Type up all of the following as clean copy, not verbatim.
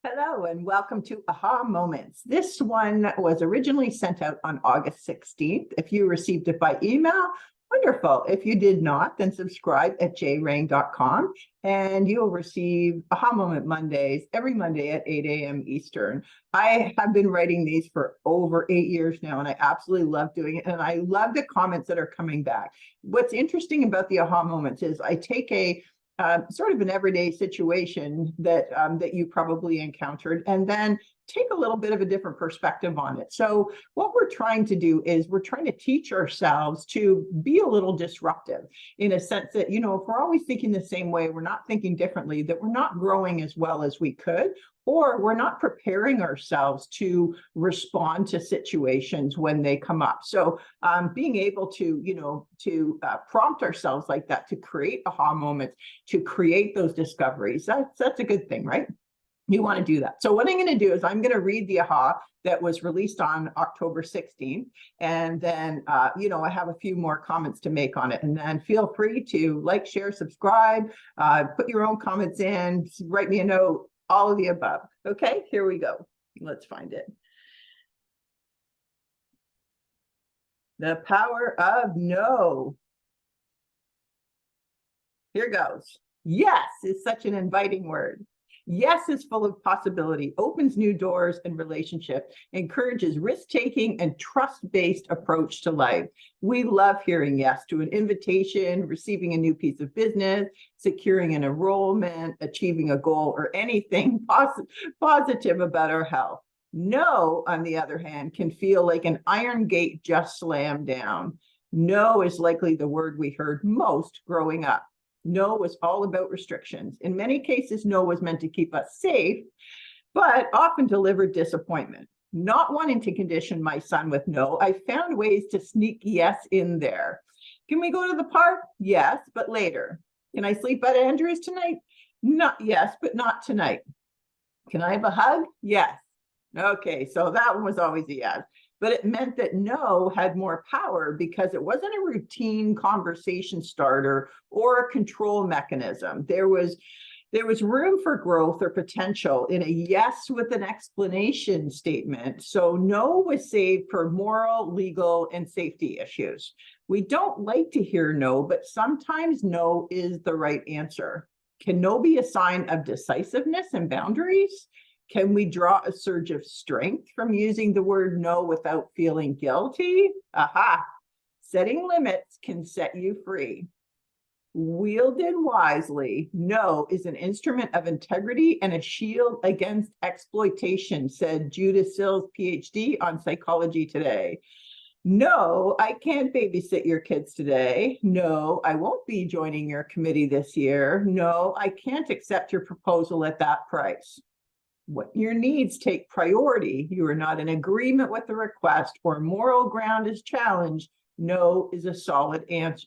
Hello and welcome to Aha Moments. This one was originally sent out on August 16th. If you received it by email, wonderful. If you did not, then subscribe at jrang.com and you'll receive Aha Moment Mondays every Monday at 8 a.m. Eastern. I have been writing these for over 8 years now, and I absolutely love doing it. And I love the comments that are coming back. What's interesting about the Aha Moments is I take a sort of an everyday situation that you probably encountered, and then take a little bit of a different perspective on it. So what we're trying to do is we're trying to teach ourselves to be a little disruptive, in a sense that, if we're always thinking the same way, we're not thinking differently, that we're not growing as well as we could, or we're not preparing ourselves to respond to situations when they come up. So being able to, prompt ourselves like that, to create aha moments, to create those discoveries, that's a good thing, right? You want to do that. So what I'm going to do is I'm going to read the aha that was released on October 16th. And then, I have a few more comments to make on it. And then feel free to like, share, subscribe, put your own comments in, write me a note, all of the above. Okay, here we go. Let's find it. The power of no. Here goes. Yes is such an inviting word. Yes is full of possibility, opens new doors and relationship, encourages risk-taking and trust-based approach to life. We love hearing yes to an invitation, receiving a new piece of business, securing an enrollment, achieving a goal, or anything positive about our health. No, on the other hand, can feel like an iron gate just slammed down. No is likely the word we heard most growing up. No was all about restrictions. In many cases, no was meant to keep us safe, but often delivered disappointment. Not wanting to condition my son with no, I found ways to sneak yes in there. Can we go to the park? Yes, but later. Can I sleep at Andrew's tonight? Not yes, but not tonight. Can I have a hug? Yes. Okay, so that one was always a yes. But it meant that no had more power because it wasn't a routine conversation starter or a control mechanism. There was room for growth or potential in a yes with an explanation statement. So no was saved for moral, legal, and safety issues. We don't like to hear no, but sometimes no is the right answer. Can no be a sign of decisiveness and boundaries? Can we draw a surge of strength from using the word no without feeling guilty? Aha! Setting limits can set you free. Wielded wisely, no is an instrument of integrity and a shield against exploitation, said Judith Sills, PhD, on Psychology Today. No, I can't babysit your kids today. No, I won't be joining your committee this year. No, I can't accept your proposal at that price. When your needs take priority, you are not in agreement with the request, or moral ground is challenged, no is a solid answer.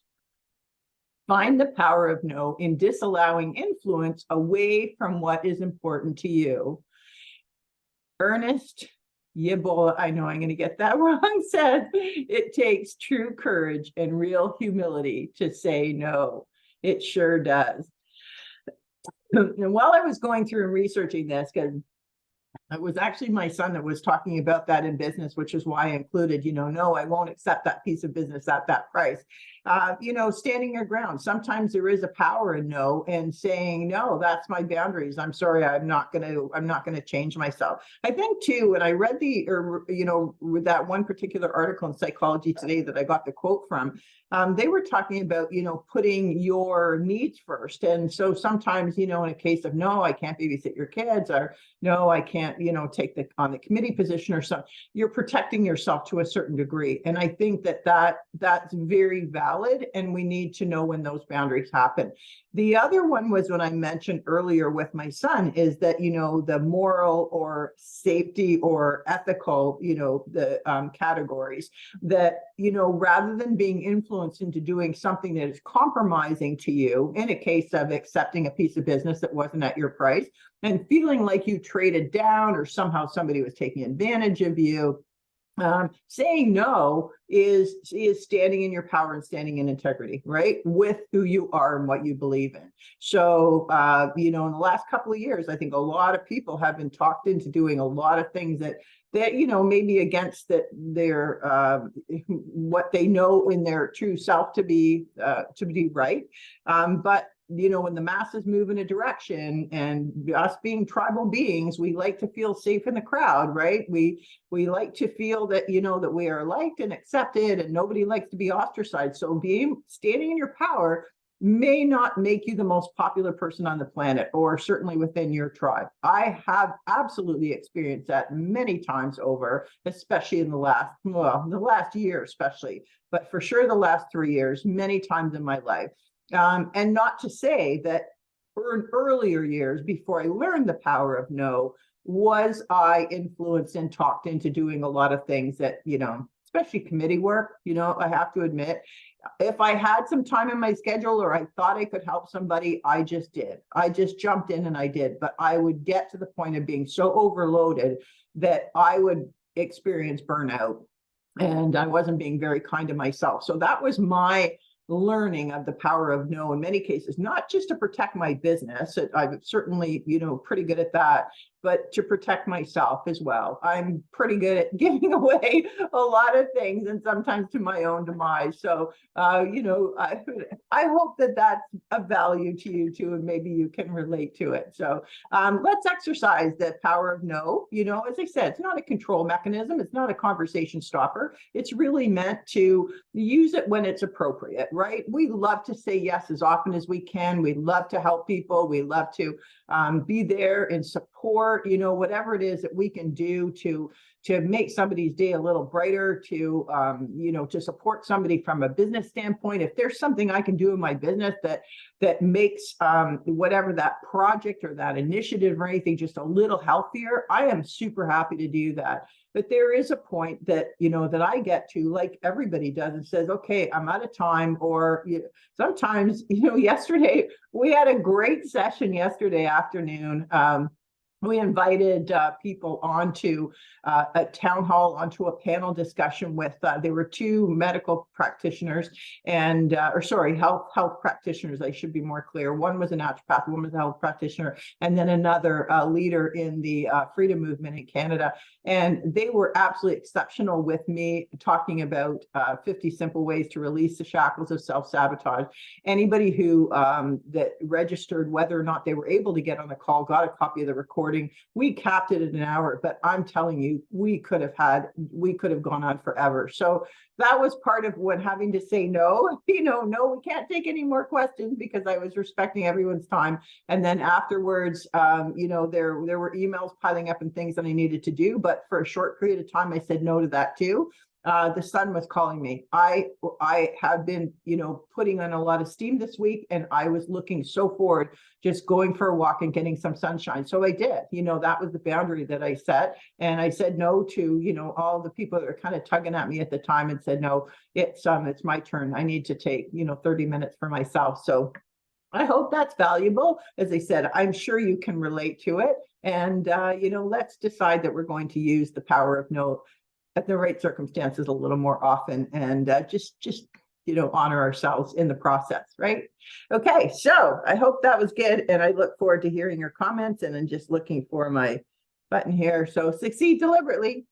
Find the power of no in disallowing influence away from what is important to you. Ernest Yibola, I know I'm going to get that wrong, said, it takes true courage and real humility to say no. It sure does. And while I was going through and researching this, because it was actually my son that was talking about that in business, which is why I included, no, I won't accept that piece of business at that price. Standing your ground. Sometimes there is a power in no, and saying, no, that's my boundaries. I'm sorry, I'm not going to change myself. I think too, when I read with that one particular article in Psychology Today that I got the quote from, they were talking about, putting your needs first. And so sometimes, in a case of no, I can't babysit your kids, or no, I can't, take on the committee position or something, you're protecting yourself to a certain degree. And I think that's very valid. And we need to know when those boundaries happen. The other one was what I mentioned earlier with my son, is that, the moral or safety or ethical, the categories that, rather than being influenced into doing something that is compromising to you, in a case of accepting a piece of business that wasn't at your price and feeling like you traded down or somehow somebody was taking advantage of you, Saying no is standing in your power and standing in integrity, right? With who you are and what you believe in. So, in the last couple of years, I think a lot of people have been talked into doing a lot of things that maybe against their what they know in their true self to be right. But when the masses move in a direction, and us being tribal beings, we like to feel safe in the crowd, right? We like to feel that that we are liked and accepted, and nobody likes to be ostracized. So standing in your power may not make you the most popular person on the planet, or certainly within your tribe. I have absolutely experienced that many times over, especially in the last year, especially, but for sure the last 3 years, many times in my life. And not to say that in earlier years, before I learned the power of no, was I influenced and talked into doing a lot of things that, especially committee work, I have to admit, if I had some time in my schedule or I thought I could help somebody, I just did. I just jumped in and I did. But I would get to the point of being so overloaded that I would experience burnout, and I wasn't being very kind to myself. So that was my learning of the power of no in many cases, not just to protect my business. I'm certainly, pretty good at that, but to protect myself as well. I'm pretty good at giving away a lot of things, and sometimes to my own demise. So, I hope that that's of value to you too, and maybe you can relate to it. So let's exercise the power of no. As I said, it's not a control mechanism. It's not a conversation stopper. It's really meant to use it when it's appropriate, right? We love to say yes as often as we can. We love to help people. We love to be there and support, whatever it is that we can do to make somebody's day a little brighter, to to support somebody from a business standpoint. If there's something I can do in my business that makes whatever that project or that initiative or anything just a little healthier, I am super happy to do that. But there is a point that that I get to, like everybody does, and says, okay, I'm out of time. Or sometimes, yesterday we had a great session yesterday afternoon. We invited people onto a town hall, onto a panel discussion with, there were 2 medical practitioners and, health practitioners, I should be more clear. One was a naturopath, one was a health practitioner, and then another leader in the freedom movement in Canada. And they were absolutely exceptional with me, talking about 50 simple ways to release the shackles of self-sabotage. Anybody who that registered, whether or not they were able to get on the call, got a copy of the recording. We capped it at an hour, but I'm telling you, we could have gone on forever. So that was part of what having to say no, no, we can't take any more questions, because I was respecting everyone's time. And then afterwards, there were emails piling up and things that I needed to do. But for a short period of time, I said no to that too. The sun was calling me. I have been, putting on a lot of steam this week, and I was looking so forward, just going for a walk and getting some sunshine. So I did, that was the boundary that I set. And I said no to, all the people that were kind of tugging at me at the time, and said, no, it's my turn. I need to take, 30 minutes for myself. So I hope that's valuable. As I said, I'm sure you can relate to it. And, let's decide that we're going to use the power of no at the right circumstances a little more often, and just honor ourselves in the process, right? Okay, so I hope that was good, and I look forward to hearing your comments. And I'm just looking for my button here. So succeed deliberately.